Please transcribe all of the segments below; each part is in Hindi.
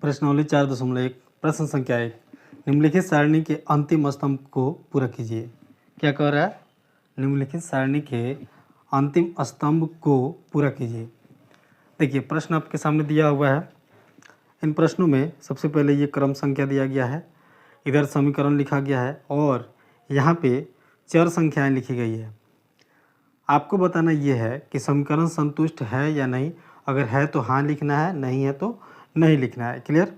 प्रश्नावली 4.1 प्रश्न संख्या 1 निम्नलिखित सारणी के अंतिम स्तंभ को पूरा कीजिए। क्या कह रहा है? निम्नलिखित सारणी के अंतिम स्तंभ को पूरा कीजिए। देखिए प्रश्न आपके सामने दिया हुआ है। इन प्रश्नों में सबसे पहले ये क्रम संख्या दिया गया है, इधर समीकरण लिखा गया है और यहाँ पे चर संख्याएं लिखी गई है। आपको बताना ये है कि समीकरण संतुष्ट है या नहीं। अगर है तो हाँ लिखना है, नहीं है तो नहीं लिखना है। क्लियर?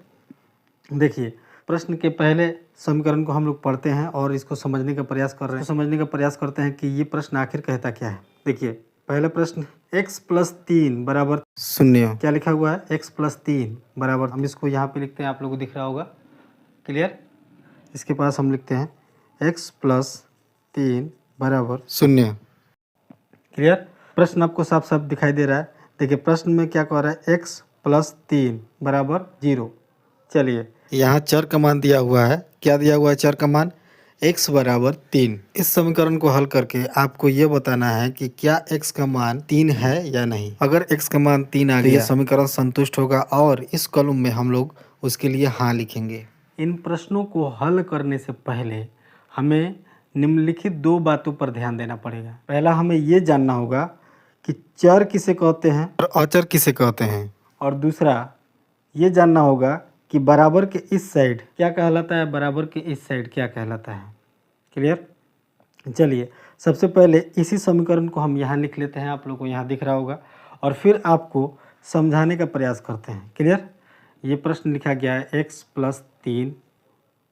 देखिए प्रश्न के पहले समीकरण को हम लोग पढ़ते हैं और इसको समझने का प्रयास कर रहे हैं। समझने का प्रयास करते हैं कि ये प्रश्न आखिर कहता क्या है। देखिए पहला प्रश्न x + 3 बराबर 0। क्या लिखा हुआ है? x + 3 बराबर, हम इसको यहाँ पे लिखते हैं, आप लोगों को दिख रहा होगा। क्लियर? इसके पास हम लिखते हैं x + 3 बराबर 0। क्लियर? प्रश्न आपको साफ साफ दिखाई दे रहा है। देखिए प्रश्न में क्या कह रहा है? x + 3 बराबर 0। चलिए यहाँ चर का मान दिया हुआ है। क्या दिया हुआ है चर का मान? x बराबर 3। इस समीकरण को हल करके आपको ये बताना है कि क्या x का मान 3 है या नहीं। अगर x का मान 3 आ गया तो ये समीकरण संतुष्ट होगा और इस कॉलम में हम लोग उसके लिए हाँ लिखेंगे। इन प्रश्नों को हल करने से पहले हमें निम्नलिखित दो बातों पर ध्यान देना पड़ेगा। पहला हमें ये जानना होगा कि चर किसे कहते हैं और अचर किसे कहते हैं, और दूसरा ये जानना होगा कि बराबर के इस साइड क्या कहलाता है, बराबर के इस साइड क्या कहलाता है। क्लियर? चलिए सबसे पहले इसी समीकरण को हम यहाँ लिख लेते हैं, आप लोगों को यहाँ दिख रहा होगा, और फिर आपको समझाने का प्रयास करते हैं। क्लियर? ये प्रश्न लिखा गया है x + 3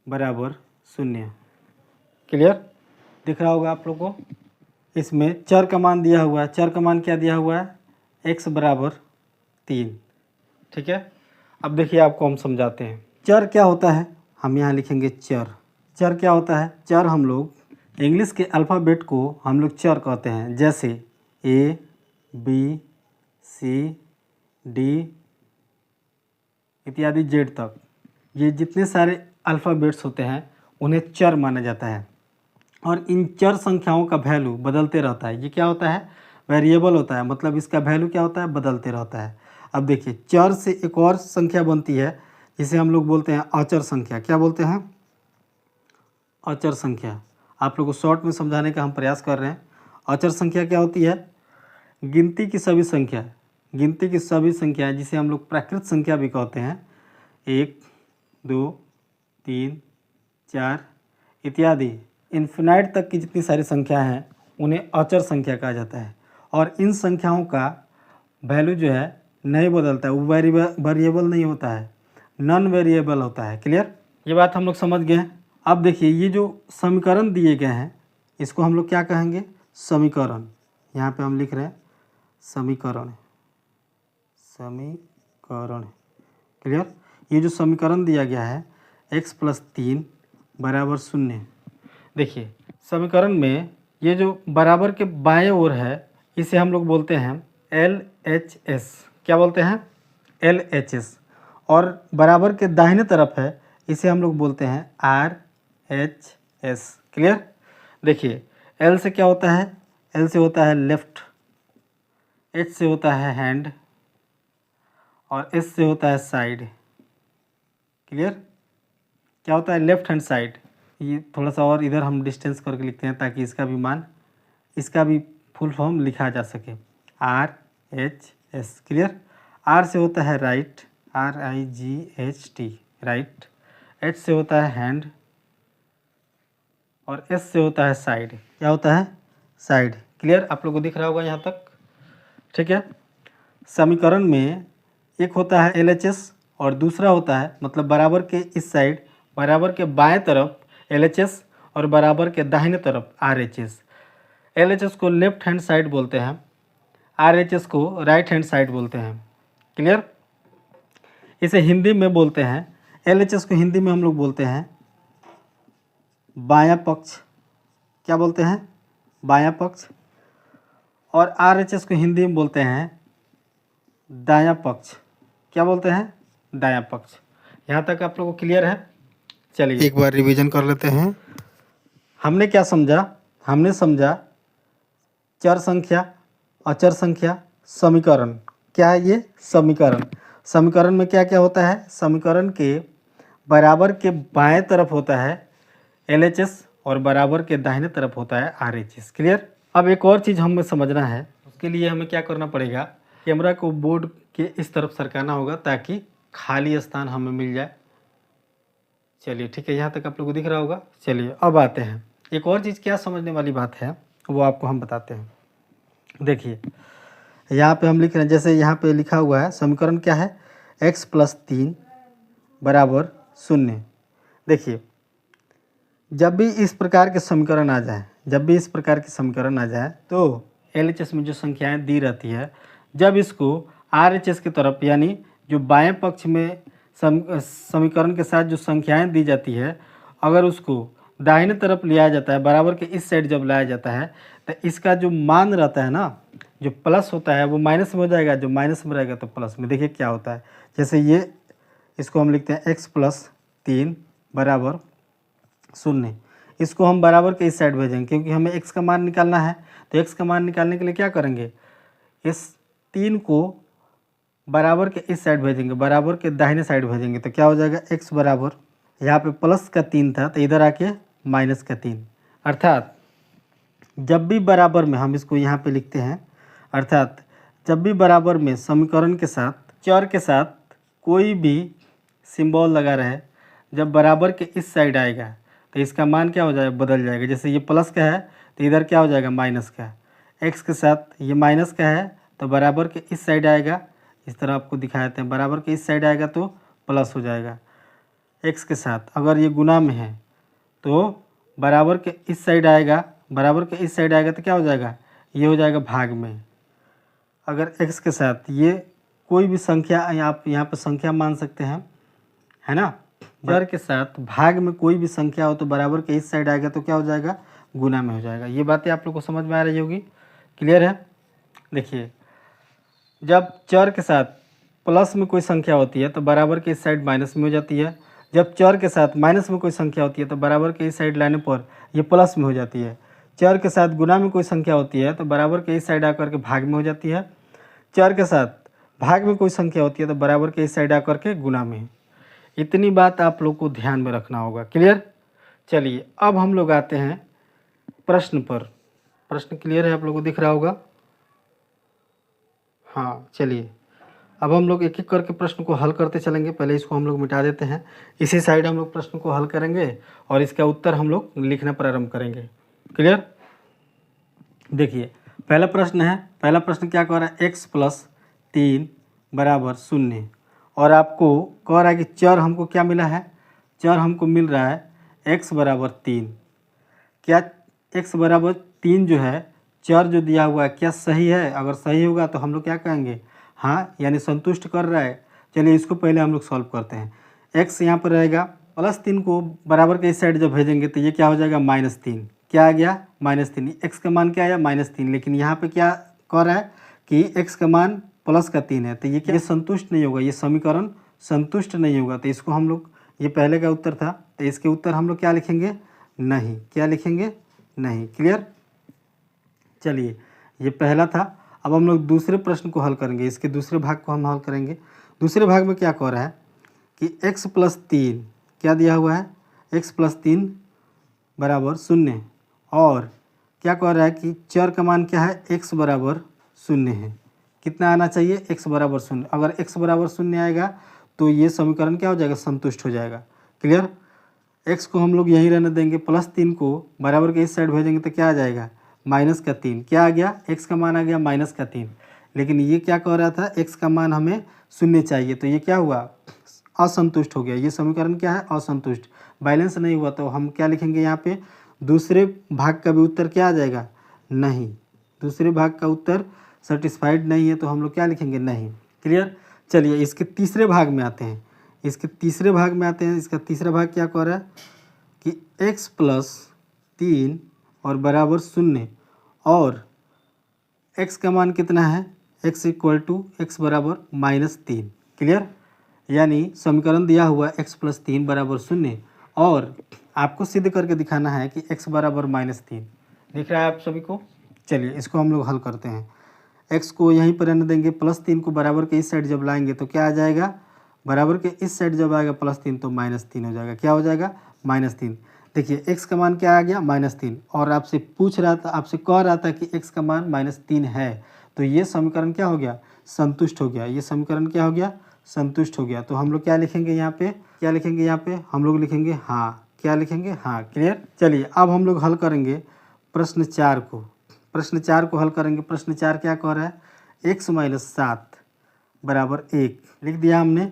बराबर 0। क्लियर? दिख रहा होगा आप लोगों को। इसमें चर का मान दिया हुआ है। चर का मान क्या दिया हुआ है? x बराबर 3। ठीक है, अब देखिए आपको हम समझाते हैं। चर क्या होता है? हम यहाँ लिखेंगे चर। चर क्या होता है? चर हम लोग इंग्लिश के अल्फ़ाबेट को हम लोग चर कहते हैं, जैसे A, B, C, D इत्यादि Z तक। ये जितने सारे अल्फ़ाबेट्स होते हैं उन्हें चर माना जाता है और इन चर संख्याओं का वैल्यू बदलते रहता है। ये क्या होता है? वेरिएबल होता है, मतलब इसका वैल्यू क्या होता है? बदलते रहता है। अब देखिए चर से एक और संख्या बनती है जिसे हम लोग बोलते हैं अचर संख्या। क्या बोलते हैं? अचर संख्या। आप लोगों को शॉर्ट में समझाने का हम प्रयास कर रहे हैं। अचर संख्या क्या होती है? गिनती की सभी संख्या, गिनती की सभी संख्याएं जिसे हम लोग प्राकृत संख्या भी कहते हैं, 1, 2, 3, 4 इत्यादि इन्फिनाइट तक की जितनी सारी संख्या हैं उन्हें अचर संख्या कहा जाता है। और इन संख्याओं का वैल्यू जो है नहीं बदलता है, वो वेरिएबल नहीं होता है, नॉन वेरिएबल होता है। क्लियर? ये बात हम लोग समझ गए हैं। अब देखिए ये जो समीकरण दिए गए हैं इसको हम लोग क्या कहेंगे? समीकरण। यहाँ पे हम लिख रहे हैं समीकरण, समीकरण। क्लियर? ये जो समीकरण दिया गया है x + 3 बराबर 0। देखिए समीकरण में ये जो बराबर के बाएं ओर है इसे हम लोग बोलते हैं LHS। क्या बोलते हैं? LHS। और बराबर के दाहिने तरफ है इसे हम लोग बोलते हैं RHS। क्लियर? देखिए L से क्या होता है? L से होता है लेफ्ट, H से होता है हैंड और S से होता है साइड। क्लियर? क्या होता है? Left hand side. ये थोड़ा सा और इधर हम डिस्टेंस करके लिखते हैं ताकि इसका भी मान, इसका भी फुल फॉर्म लिखा जा सके, RHS। क्लियर? R से होता है राइट, RIGHT, राइट। H से होता है हैंड और S से होता है साइड। क्या होता है? साइड। क्लियर? आप लोगों को दिख रहा होगा यहाँ तक। ठीक है, समीकरण में एक होता है LHS और दूसरा होता है, मतलब बराबर के इस साइड, बराबर के बाएं तरफ LHS और बराबर के दाहिने तरफ RHS। LHS को लेफ्ट हैंड साइड बोलते हैं, RHS को राइट हैंड साइड बोलते हैं। क्लियर? इसे हिंदी में बोलते हैं, LHS को हिंदी में हम लोग बोलते हैं बायां पक्ष। क्या बोलते हैं? बायां पक्ष। और RHS को हिंदी में बोलते हैं दायां पक्ष। क्या बोलते हैं? दायां पक्ष। यहाँ तक आप लोगों को क्लियर है? चलिए एक बार रिवीजन कर लेते हैं। हमने क्या समझा? हमने समझा चर संख्या, अचर संख्या, समीकरण। क्या है ये? समीकरण। समीकरण में क्या क्या होता है, समीकरण के बराबर के बाएं तरफ होता है LHS और बराबर के दाहिने तरफ होता है RHS। क्लियर। अब एक और चीज़ हमें समझना है, उसके लिए हमें क्या करना पड़ेगा, कैमरा को बोर्ड के इस तरफ सरकाना होगा ताकि खाली स्थान हमें मिल जाए। चलिए ठीक है, यहाँ तक आप लोगों को दिख रहा होगा। चलिए अब आते हैं, एक और चीज़ क्या समझने वाली बात है वो आपको हम बताते हैं। देखिए यहाँ पे हम लिख रहे हैं, जैसे यहाँ पे लिखा हुआ है समीकरण क्या है, x + 3 = 0। देखिए जब भी इस प्रकार के समीकरण आ जाए, तो LHS में जो संख्याएं दी रहती है, जब इसको RHS की तरफ यानी जो बाएं पक्ष में समीकरण के साथ जो संख्याएं दी जाती है, अगर उसको दाहिने तरफ लिया जाता है, बराबर के इस साइड जब लाया जाता है, तो इसका जो मान रहता है ना, जो प्लस होता है वो माइनस में हो जाएगा, जो माइनस में रहेगा तो प्लस में। देखिए क्या होता है, जैसे ये इसको हम लिखते हैं x + 3 = 0। इसको हम बराबर के इस साइड भेजेंगे क्योंकि हमें x का मान निकालना है। तो x का मान निकालने के लिए क्या करेंगे, इस 3 को बराबर के इस साइड भेजेंगे, बराबर के दाहिने साइड भेजेंगे। तो क्या हो जाएगा, x बराबर, यहाँ पे +3 था तो इधर आके -3। अर्थात जब भी बराबर में, हम इसको यहाँ पे लिखते हैं, अर्थात जब भी बराबर में समीकरण के साथ चर के साथ कोई भी सिंबल लगा रहे, जब बराबर के इस साइड आएगा तो इसका मान क्या हो जाएगा, बदल जाएगा। जैसे ये प्लस का है तो इधर क्या हो जाएगा, माइनस का। x के साथ ये माइनस का है तो बराबर के इस साइड आएगा, इस तरह आपको दिखा देते हैं, बराबर के इस साइड आएगा तो प्लस हो जाएगा। x के साथ अगर ये गुना में है तो बराबर के इस साइड आएगा, बराबर के इस साइड आएगा तो क्या हो जाएगा, ये हो जाएगा भाग में। अगर x के साथ ये कोई भी संख्या, आप यहाँ पर संख्या मान सकते हैं, है ना। चर के साथ भाग में कोई भी संख्या हो तो बराबर के इस साइड आएगा तो क्या हो जाएगा, गुना में हो जाएगा। ये बातें आप लोग को समझ में आ रही होगी, क्लियर है। देखिए जब चर के साथ प्लस में कोई संख्या होती है तो बराबर के इस साइड माइनस में हो जाती है। जब चर के साथ माइनस में कोई संख्या होती है तो बराबर के इस साइड लाने पर ये प्लस में हो जाती है। चर के साथ गुना में कोई संख्या होती है तो बराबर के इस साइड आकर के भाग में हो जाती है। चर के साथ भाग में कोई संख्या होती है तो बराबर के इस साइड आकर के गुना में। इतनी बात आप लोग को ध्यान में रखना होगा, क्लियर। चलिए अब हम लोग आते हैं प्रश्न पर। प्रश्न क्लियर है, आप लोगों को दिख रहा होगा। हाँ चलिए अब हम लोग एक एक करके प्रश्न को हल करते चलेंगे। पहले इसको हम लोग मिटा देते हैं, इसी साइड हम लोग प्रश्न को हल करेंगे और इसका उत्तर हम लोग लिखना प्रारंभ करेंगे, क्लियर। देखिए पहला प्रश्न है, पहला प्रश्न क्या कह रहा है, x + 3 = 0 और आपको कह रहा है कि चर हमको क्या मिला है, चर हमको मिल रहा है x = 3। क्या x = 3 जो है चर जो दिया हुआ है क्या सही है? अगर सही होगा तो हम लोग क्या कहेंगे, हाँ यानी संतुष्ट कर रहा है। चलिए इसको पहले हम लोग सॉल्व करते हैं। x यहाँ पर रहेगा, +3 को बराबर के इस साइड जब भेजेंगे तो ये क्या हो जाएगा, -3। क्या आ गया, -3। x का मान क्या आया, -3। लेकिन यहाँ पे क्या कह रहा है कि x का मान +3 है, तो ये क्या, ये संतुष्ट नहीं होगा, ये समीकरण संतुष्ट नहीं होगा। तो इसको हम लोग, ये पहले का उत्तर था तो इसके उत्तर हम लोग क्या लिखेंगे, नहीं। क्या लिखेंगे, नहीं, क्लियर। चलिए ये पहला था। अब हम लोग दूसरे प्रश्न को हल करेंगे, इसके दूसरे भाग को हम हल करेंगे। दूसरे भाग में क्या कह रहा है कि x + 3 क्या दिया हुआ है, x + 3 = 0 और क्या कह रहा है कि चर का मान क्या है, x = 0 है। कितना आना चाहिए, x = 0। अगर x = 0 आएगा तो ये समीकरण क्या हो जाएगा, संतुष्ट हो जाएगा, क्लियर। x को हम लोग यहीं रहने देंगे, +3 को बराबर के इस साइड भेजेंगे तो क्या आ जाएगा, -3। क्या आ गया, x का मान आ गया -3। लेकिन ये क्या कह रहा था, x का मान हमें 0 चाहिए, तो ये क्या हुआ, असंतुष्ट हो गया। ये समीकरण क्या है, असंतुष्ट, बैलेंस नहीं हुआ। तो हम क्या लिखेंगे यहाँ पे, दूसरे भाग का भी उत्तर क्या आ जाएगा, नहीं। दूसरे भाग का उत्तर सेटिस्फाइड नहीं है तो हम लोग क्या लिखेंगे, नहीं, क्लियर। चलिए इसके तीसरे भाग में आते हैं, इसके तीसरे भाग में आते हैं। इसका तीसरा भाग क्या कह रहा है कि x + 3 और बराबर 0 और x का मान कितना है, x = -3, क्लियर। यानी समीकरण दिया हुआ है x + 3 = 0 और आपको सिद्ध करके दिखाना है कि x = -3। दिख रहा है आप सभी को। चलिए इसको हम लोग हल करते हैं। एक्स को यहीं पर रहने देंगे, +3 को बराबर के इस साइड जब लाएंगे तो क्या आ जाएगा, बराबर के इस साइड जब आएगा +3 तो -3 हो जाएगा। क्या हो जाएगा, -3। देखिए एक्स का मान क्या आ गया, -3, और आपसे पूछ रहा था, आपसे कह रहा था कि एक्स का मान -3 है, तो ये समीकरण क्या हो गया, संतुष्ट हो गया। ये समीकरण क्या हो गया, संतुष्ट हो गया। तो हम लोग क्या लिखेंगे यहाँ पे, क्या लिखेंगे यहाँ पे, हम लोग लिखेंगे हाँ। क्या लिखेंगे, हाँ। क्लियर। चलिए अब हम लोग हल करेंगे प्रश्न 4 को। प्रश्न 4 को हल करेंगे। प्रश्न 4 क्या कह रहा है, x - 7 बराबर 1 लिख दिया हमने।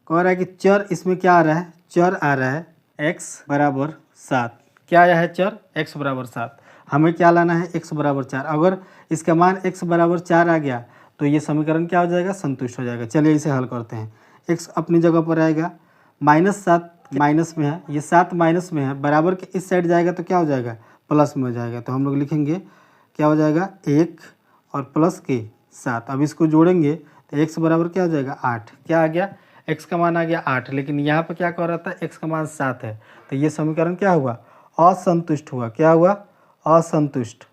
कह रहा है कि चर इसमें क्या आ रहा है, चर आ रहा है x बराबर 7। क्या आया है चर, x बराबर 7। हमें क्या लाना है, x बराबर 4। अगर इसका मान x बराबर 4 आ गया तो ये समीकरण क्या हो जाएगा, संतुष्ट हो जाएगा। चलिए इसे हल करते हैं। x अपनी जगह पर आएगा, -7 माइनस में है, ये 7 माइनस में है, बराबर के इस साइड जाएगा तो क्या हो जाएगा, प्लस में हो जाएगा। तो हम लोग लिखेंगे क्या हो जाएगा, 1 और प्लस के 7। अब इसको जोड़ेंगे तो x बराबर क्या हो जाएगा, 8। क्या आ गया, x का मान आ गया 8, लेकिन यहाँ पे क्या कह रहा था, x का मान 7 है। तो ये समीकरण क्या हुआ, असंतुष्ट हुआ। क्या हुआ, असंतुष्ट।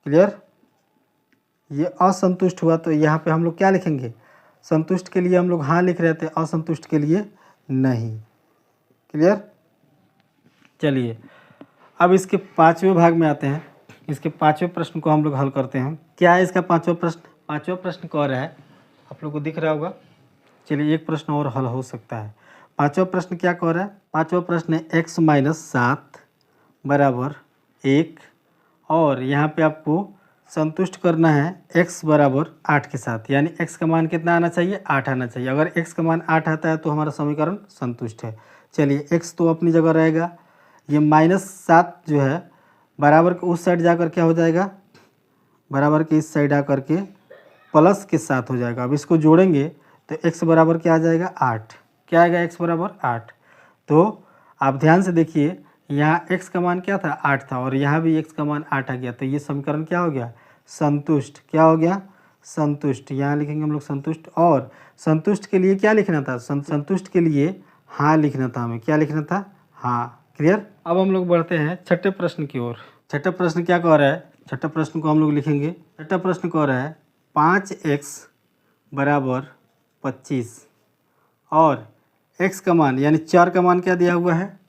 क्लियर। ये असंतुष्ट हुआ तो यहाँ पे हम लोग क्या लिखेंगे, संतुष्ट के लिए हम लोग हाँ लिख रहे थे, असंतुष्ट के लिए नहीं। क्लियर। चलिए अब इसके 5वें भाग में आते हैं। इसके 5वें प्रश्न को हम लोग हल करते हैं। क्या है इसका 5वां प्रश्न, 5वां प्रश्न कह रहा है, आप लोग को दिख रहा होगा। चलिए एक प्रश्न और हल हो सकता है। 5वां प्रश्न क्या कह रहा है, 5वां प्रश्न है x - 7 बराबर 1, और यहाँ पे आपको संतुष्ट करना है x बराबर 8 के साथ, यानी x का मान कितना आना चाहिए, 8 आना चाहिए। अगर x का मान 8 आता है तो हमारा समीकरण संतुष्ट है। चलिए x तो अपनी जगह रहेगा, ये -7 जो है बराबर के उस साइड जाकर क्या हो जाएगा, बराबर के इस साइड आकर के प्लस के 7 हो जाएगा। अब इसको जोड़ेंगे तो x बराबर क्या आ जाएगा, 8। क्या आएगा, x बराबर 8। तो आप ध्यान से देखिए, यहाँ x का मान क्या था, 8 था, और यहाँ भी x का मान 8 आ गया। तो ये समीकरण क्या हो गया, संतुष्ट। क्या हो गया, संतुष्ट। यहाँ लिखेंगे हम लोग संतुष्ट, और संतुष्ट के लिए क्या लिखना था, संतुष्ट के लिए हाँ लिखना था हमें। क्या लिखना था, हाँ। क्लियर। अब हम लोग बढ़ते हैं छठे प्रश्न की ओर। छठा प्रश्न क्या कह रहा है, छठा प्रश्न को हम लोग लिखेंगे। छठा प्रश्न कह रहा है 5x बराबर 25, और x का मान यानी चर का मान क्या दिया हुआ है,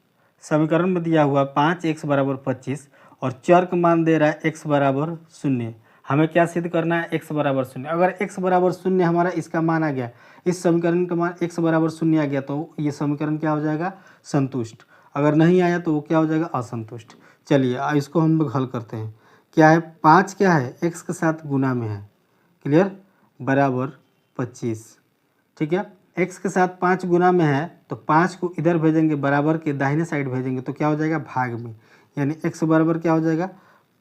समीकरण में दिया हुआ 5x बराबर 25, और चर का मान दे रहा है x बराबर 0। हमें क्या सिद्ध करना है, x बराबर 0। अगर x बराबर 0 हमारा इसका मान आ गया, इस समीकरण का मान x बराबर 0 आ गया, तो ये समीकरण क्या हो जाएगा, संतुष्ट। अगर नहीं आया तो वो क्या हो जाएगा, असंतुष्ट। चलिए इसको हम लोग हल करते हैं। क्या है, 5 क्या है, x के साथ गुना में है। क्लियर। बराबर 25। ठीक है, x के साथ 5 गुना में है, तो 5 को इधर भेजेंगे, बराबर के दाहिने साइड भेजेंगे तो क्या हो जाएगा, भाग में, यानी x बराबर क्या हो जाएगा,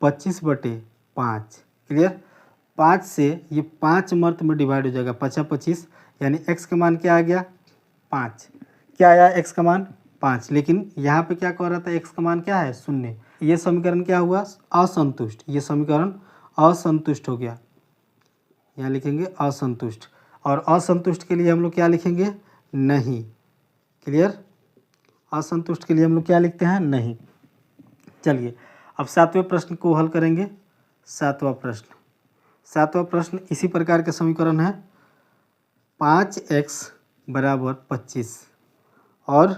25/5। क्लियर। 5 से ये 5 मर्त में डिवाइड हो जाएगा, 5×25, यानी x का मान क्या आ गया, 5। क्या आया x का मान, 5। लेकिन यहाँ पे क्या कह रहा था, x का मान क्या है, 0। ये समीकरण क्या हुआ, असंतुष्ट। ये समीकरण असंतुष्ट हो गया। यहाँ लिखेंगे असंतुष्ट, और असंतुष्ट के लिए हम लोग क्या लिखेंगे, नहीं। क्लियर। असंतुष्ट के लिए हम लोग क्या लिखते हैं, नहीं। चलिए अब 7वें प्रश्न को हल करेंगे। 7वां प्रश्न, 7वां प्रश्न इसी प्रकार का समीकरण है, 5x बराबर 25, और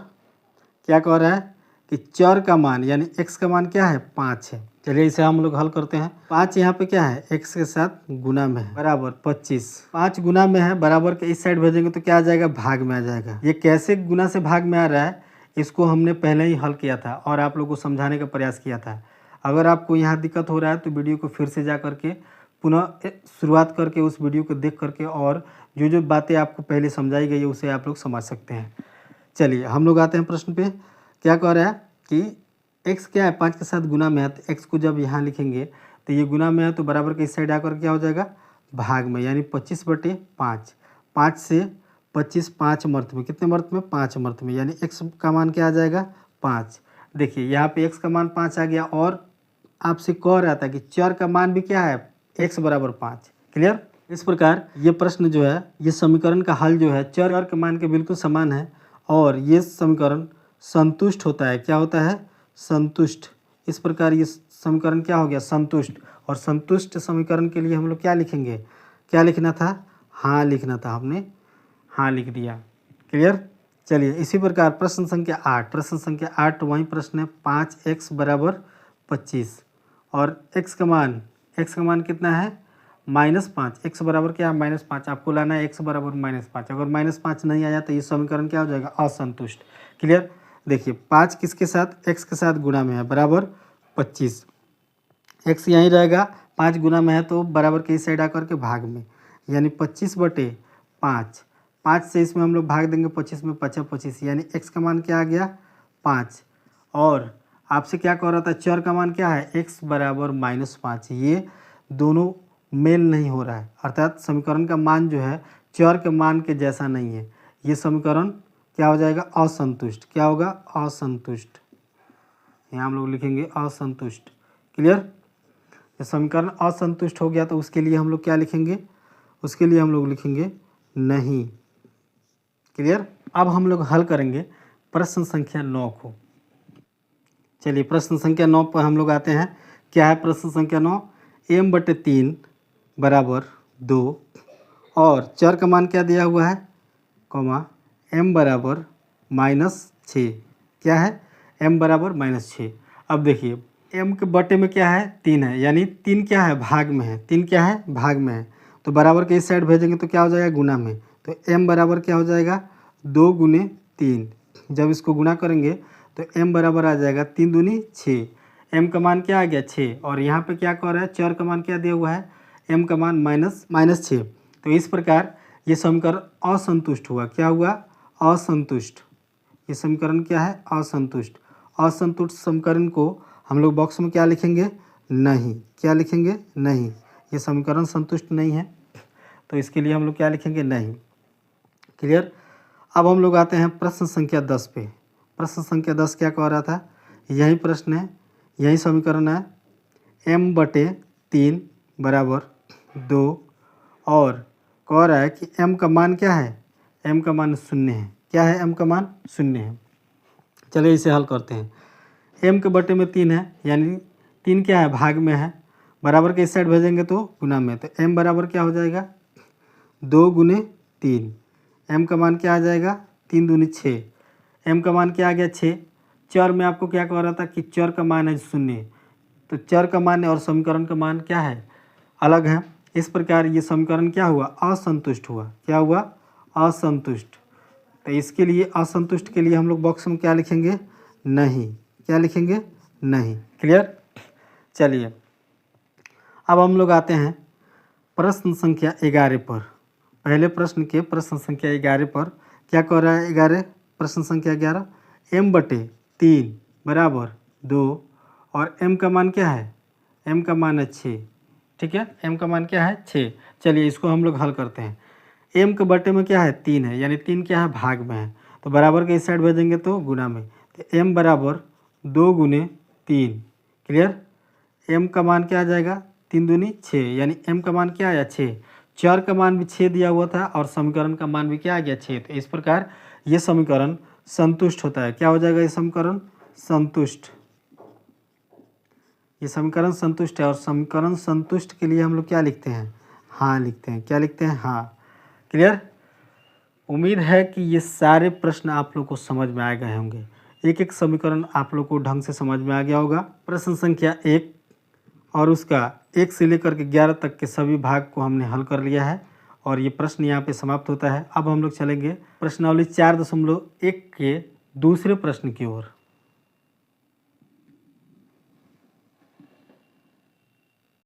क्या कह रहा है कि चर का मान यानी x का मान क्या है, 5 है। चलिए इसे हम लोग हल करते हैं। 5 यहाँ पे क्या है, x के साथ गुना में है, बराबर 25। 5 गुना में है, बराबर के इस साइड भेजेंगे तो क्या आ जाएगा, भाग में आ जाएगा। ये कैसे गुना से भाग में आ रहा है, इसको हमने पहले ही हल किया था और आप लोगों को समझाने का प्रयास किया था। अगर आपको यहाँ दिक्कत हो रहा है तो वीडियो को फिर से जा करके पुनः शुरुआत करके उस वीडियो को देख करके, और जो जो बातें आपको पहले समझाई गई है उसे आप लोग समझ सकते हैं। चलिए हम लोग आते हैं प्रश्न पे। क्या कह रहा है कि x क्या है, 5 के साथ गुना में है, तो x को जब यहाँ लिखेंगे तो ये गुना में है, तो बराबर के इस साइड आकर क्या हो जाएगा, भाग में, यानी 25/5। 5 से 25 5 मर्त में, कितने मर्त में, 5 मर्त में, यानी x का मान क्या आ जाएगा, 5। देखिए यहाँ पे x का मान 5 आ गया, और आपसे कह रहा था कि चर का मान भी क्या है, x बराबर 5। क्लियर। इस प्रकार ये प्रश्न जो है, ये समीकरण का हल जो है चर के मान के बिल्कुल समान है, और ये समीकरण संतुष्ट होता है। क्या होता है, संतुष्ट। इस प्रकार ये समीकरण क्या हो गया, संतुष्ट। और संतुष्ट समीकरण के लिए हम लोग क्या लिखेंगे, क्या लिखना था, हाँ लिखना था, हमने हाँ लिख दिया। क्लियर। चलिए इसी प्रकार प्रश्न संख्या 8, प्रश्न संख्या 8 वही प्रश्न है, 5x बराबर 25 और x का मान कितना है, -5। x बराबर क्या है, -5। आपको लाना है x बराबर -5। अगर -5 नहीं आया तो ये समीकरण क्या हो जाएगा, असंतुष्ट। क्लियर। देखिए 5 किसके साथ, x के साथ गुणा में है, बराबर 25। x यहीं रहेगा, 5 गुना में है तो बराबर के इस साइड आकर के भाग में, यानी 25/5। 5 से इसमें हम लोग भाग देंगे, 25 में 5 25, यानी x का मान क्या आ गया, 5। और आपसे क्या कह रहा था, चर का मान क्या है, x बराबर -5। ये दोनों मेल नहीं हो रहा है, अर्थात समीकरण का मान जो है चर के मान के जैसा नहीं है। ये समीकरण क्या हो जाएगा, असंतुष्ट। क्या होगा, असंतुष्ट। यहाँ हम लोग लिखेंगे असंतुष्ट। क्लियर। जब समीकरण असंतुष्ट हो गया तो उसके लिए हम लोग क्या लिखेंगे, उसके लिए हम लोग लिखेंगे नहीं। क्लियर। अब हम लोग हल करेंगे प्रश्न संख्या 9 को। चलिए प्रश्न संख्या 9 पर हम लोग आते हैं। क्या है प्रश्न संख्या 9, m/3 बराबर 2 और चर का मान क्या दिया हुआ है, कॉमा m बराबर -6। क्या है, m बराबर -6। अब देखिए m के बटे में क्या है, 3 है, यानी 3 क्या है, भाग में है। 3 क्या है, भाग में है, तो बराबर के इस साइड भेजेंगे तो क्या हो जाएगा, गुना में। तो m बराबर क्या हो जाएगा, 2 × 3। जब इसको गुना करेंगे तो m बराबर आ जाएगा 3 दूनी 6। m का मान क्या आ गया, 6। और यहाँ पे क्या कह रहा है, चर का मान क्या दिया हुआ है, m का मान -6। तो इस प्रकार ये समीकरण असंतुष्ट हुआ। क्या हुआ, असंतुष्ट। ये समीकरण क्या है, असंतुष्ट। असंतुष्ट समीकरण को हम लोग बॉक्स में क्या लिखेंगे, नहीं। क्या लिखेंगे, नहीं। ये समीकरण संतुष्ट नहीं है, तो इसके लिए हम लोग क्या लिखेंगे, नहीं। क्लियर। अब हम लोग आते हैं प्रश्न संख्या 10 पे। प्रश्न संख्या 10 क्या कह रहा था, यही प्रश्न है, यही समीकरण है, m/3 बराबर 2 और कह रहा है कि m का मान क्या है, m का मान 0 है। क्या है, m का मान 0 है। चलिए इसे हल करते हैं। m के बटे में 3 है, यानी 3 क्या है, भाग में है, बराबर के इस साइड भेजेंगे तो गुना में। तो m बराबर क्या हो जाएगा, 2 × 3। m का मान क्या आ जाएगा, 3 दूनी 6। m का मान क्या आ गया, 6। चर में आपको क्या कह रहा था कि चर का मान है 0, तो चर का मान और समीकरण का मान क्या है, अलग है। इस प्रकार ये समीकरण क्या हुआ, असंतुष्ट हुआ। क्या हुआ, असंतुष्ट। तो इसके लिए असंतुष्ट के लिए हम लोग बॉक्स में क्या लिखेंगे, नहीं। क्या लिखेंगे, नहीं। क्लियर। चलिए अब हम लोग आते हैं प्रश्न संख्या 11 पर। पहले प्रश्न के प्रश्न संख्या 11 पर क्या कह रहा है, 11 प्रश्न संख्या 11, m/3 बराबर 2 और m का मान क्या है, m का मान है 6। ठीक है, m का मान क्या है, 6। चलिए इसको हम लोग हल करते हैं। m के बटे में क्या है, 3 है, यानी 3 क्या है, भाग में है, तो बराबर के इस साइड भेजेंगे तो गुना में। तो m बराबर 2 × 3। क्लियर। m का मान क्या आ जाएगा, 3 दूनी 6, यानी m का मान क्या आया, 6। चर का मान भी 6 दिया हुआ था और समीकरण का मान भी क्या आ गया, 6। तो इस प्रकार ये समीकरण संतुष्ट होता है। क्या हो जाएगा, ये समीकरण संतुष्ट। ये समीकरण संतुष्ट है और समीकरण संतुष्ट के लिए हम लोग क्या लिखते हैं, हाँ लिखते हैं। क्या लिखते हैं, हाँ। क्लियर। उम्मीद है कि ये सारे प्रश्न आप लोग को समझ में आ गए होंगे। एक एक समीकरण आप लोग को ढंग से समझ में आ गया होगा। प्रश्न संख्या 1 और उसका 1 से लेकर के 11 तक के सभी भाग को हमने हल कर लिया है और ये प्रश्न यहाँ पे समाप्त होता है। अब हम लोग चलेंगे प्रश्नावली 4.1 के दूसरे प्रश्न की ओर।